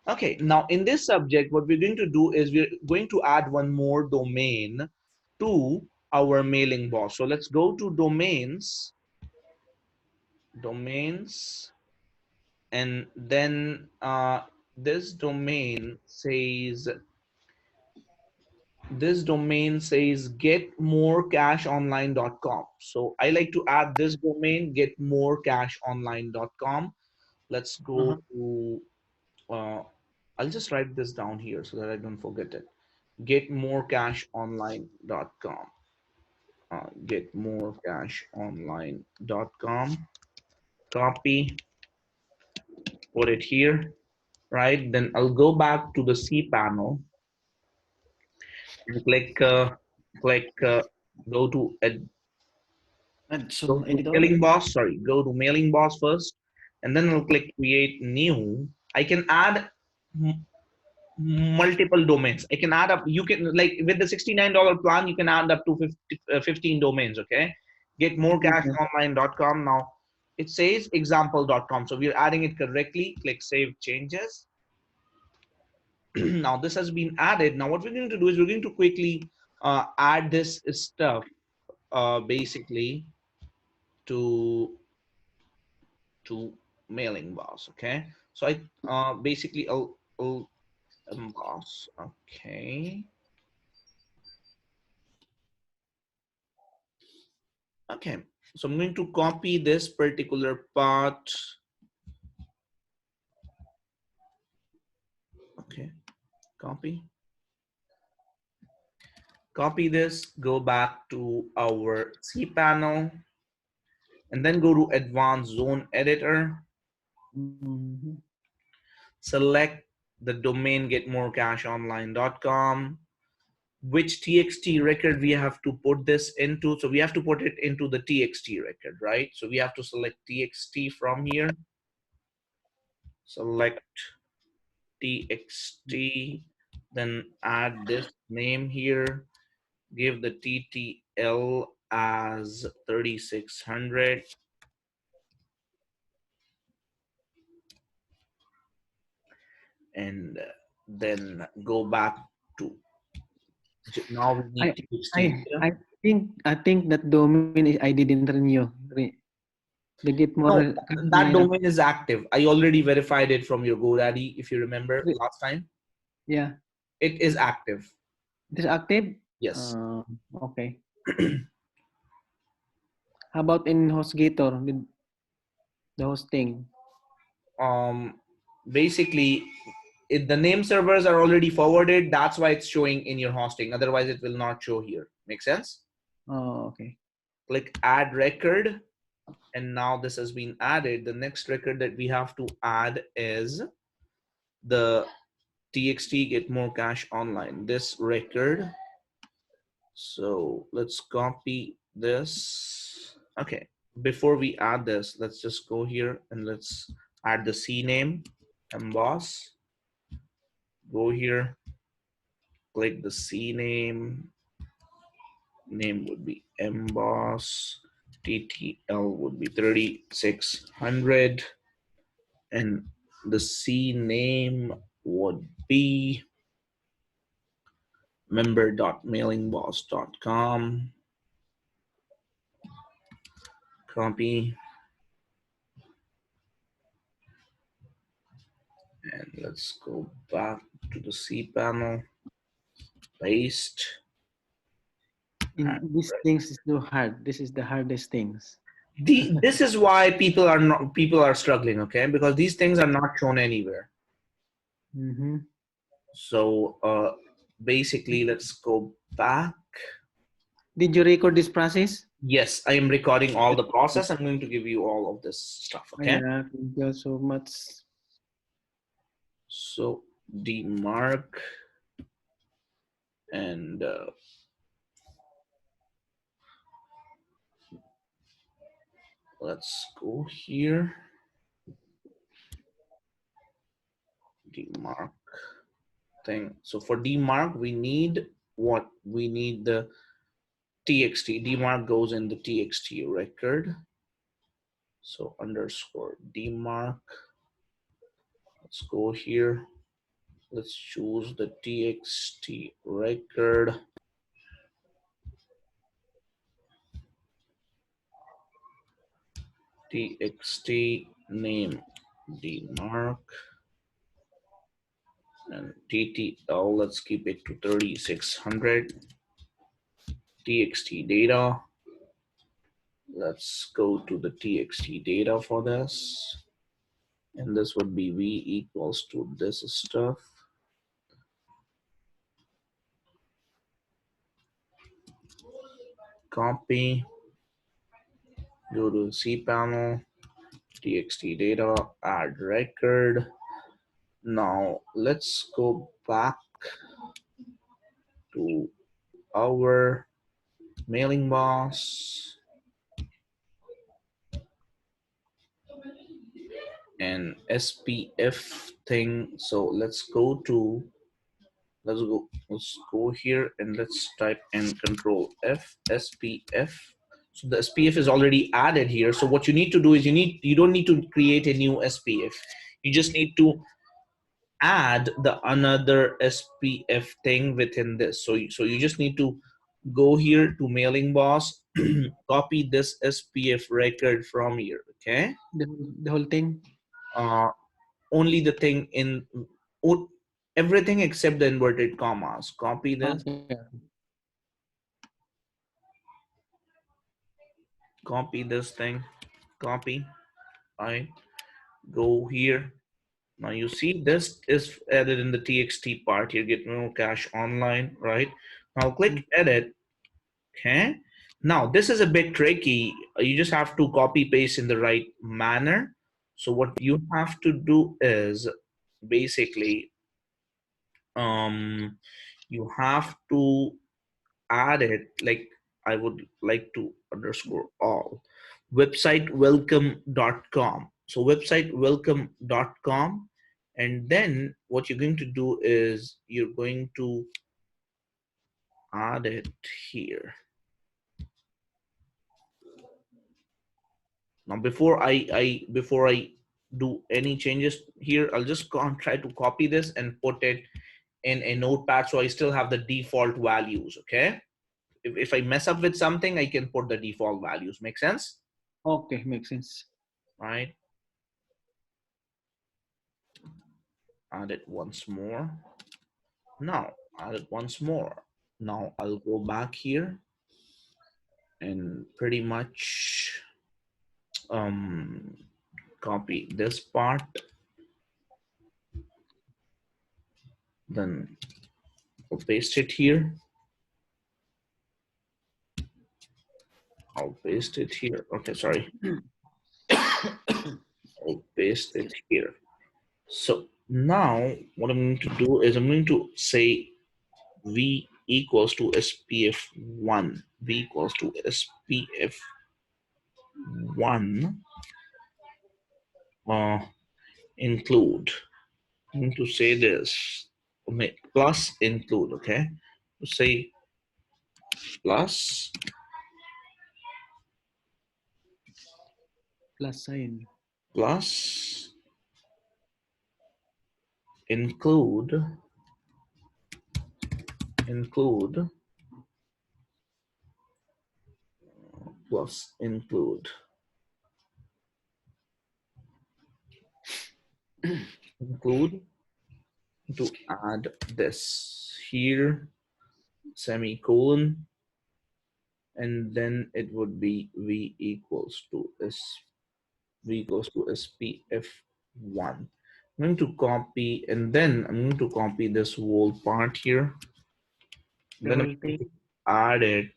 Okay, now in this subject, what we're going to do is we're going to add one more domain to our mailing box. So let's go to domains, and then this domain says getmorecashonline.com. So I like to add this domain, getmorecashonline.com. Let's go Uh-huh. to I'll just write this down here so that I don't forget it. Getmorecashonline.com. Getmorecashonline.com. Copy, put it here, right? Then I'll go back to the C panel and click go to And go so to editor. mailing boss. Sorry, go to mailing boss first, and then I'll click create new. I can add multiple domains. I can add up, you can, like with the $69 plan, you can add up to 15 domains. Okay, Okay. getmorecashonline.com. Now it says example.com, so we're adding it correctly. Click save changes. Now this has been added. Now what we're going to do is we're going to quickly add this stuff basically to mailing boss. Okay, so I basically I'll boss. Okay. Okay, so I'm going to copy this particular part. Okay, copy. Copy this, go back to our C panel, and then go to advanced zone editor. Mm-hmm. Select the domain getmorecashonline.com. Which TXT record we have to put this into. So we have to put it into the TXT record, right? So we have to select TXT from here. Select TXT, then add this name here, give the TTL as 3600, and then go back to, now we need I TXT I here. I think that domain is I didn't renew. The get No, more that line. domain is active. I already verified it from your GoDaddy, if you remember last time. Yeah, It is active. it is active. Yes. Okay. How about in HostGator with the hosting? Basically, if the name servers are already forwarded, that's why it's showing in your hosting. Otherwise, it will not show here. Make sense? Oh, okay. Click add record, and now this has been added. The next record that we have to add is the txt get more cash online, this record. So let's copy this. Okay, before we add this, let's just go here and let's add the C name, emboss. Go here, click the C name would be emboss, TTL would be 3600, and the C name would be member.mailingboss.com. Copy, and let's go back to the C panel, paste. In these things is too hard. This is the hardest things. This is why people are struggling, okay? Because these things are not shown anywhere. Mm-hmm. So basically, let's go back. Did you record this process? Yes, I am recording all the process. I'm going to give you all of this stuff, okay? Yeah, thank you so much. So demarc, and let's go here. Demarc thing. So for demarc, we need what? We need the txt. Demarc goes in the txt record. So underscore demarc. Let's go here. Let's choose the txt record. Txt name dmark and ttl. Let's keep it to 3600. Txt data. Let's go to the txt data for this. And this would be v equals to this stuff. Copy, go to cpanel, txt data, add record. Now let's go back to our mailing boss and SPF thing. So let's go here and let's type in control F SPF. So the SPF is already added here. So what you need to do is you don't need to create a new SPF. You just need to add the another SPF thing within this. So you just need to go here to mailing boss, copy this SPF record from here. Okay. The whole thing. Only the thing in everything except the inverted commas. Copy this. Okay. Copy this thing. Copy. I go here. Now you see this is added in the txt part here. Get more cash online, right? Now click edit. Okay. Now this is a bit tricky. You just have to copy paste in the right manner. So what you have to do is basically you have to add it like I would like to underscore all website welcome.com. So website welcome.com, and then what you're going to do is you're going to add it here. Now before I do any changes here, I'll just try to copy this and put it in a notepad so I still have the default values. Okay. If I mess up with something, I can put the default values. Make sense? Okay, makes sense. Right. Add it once more. Now add it once more. Now I'll go back here and pretty much copy this part. Then I'll paste it here. I'll paste it here. Okay, sorry. I'll paste it here. So now what I'm going to do is I'm going to say V equals to SPF1. V equals to SPF1 include. I'm going to say this plus include. Okay, say plus Sign. plus include plus include to add this here semicolon, and then it would be V equals to SPF1. I'm going to copy, and then I'm going to copy this whole part here. Then I'm going to add it.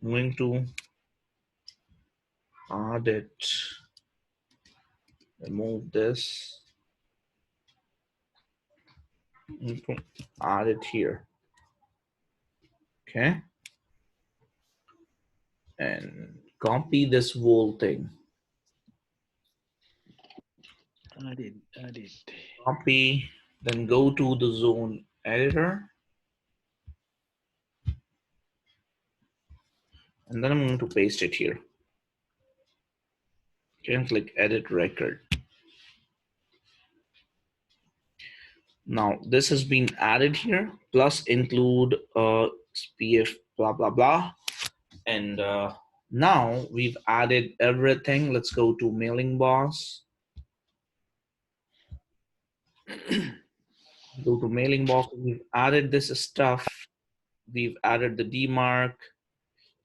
I'm going to add it. Remove this. I'm going to add it here. Okay. And copy this whole thing. Add it. Copy, then go to the zone editor. And then I'm going to paste it here. Okay, and click edit record. Now this has been added here, plus include PF blah blah blah. And now we've added everything. Let's go to mailing boss. Go to mailing box. We've added this stuff. We've added the DMARC.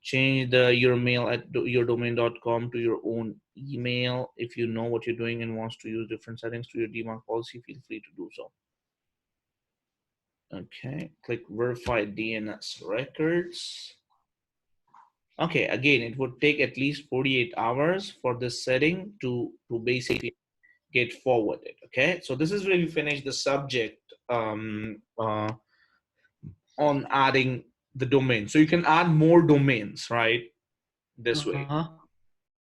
Change your mail at yourdomain.com to your own email. If you know what you're doing and wants to use different settings to your DMARC policy, feel free to do so. Okay, click verify DNS records. Okay, again, it would take at least 48 hours for this setting to basically get forwarded. Okay, so this is where we finish the subject on adding the domain. So you can add more domains, right? This way.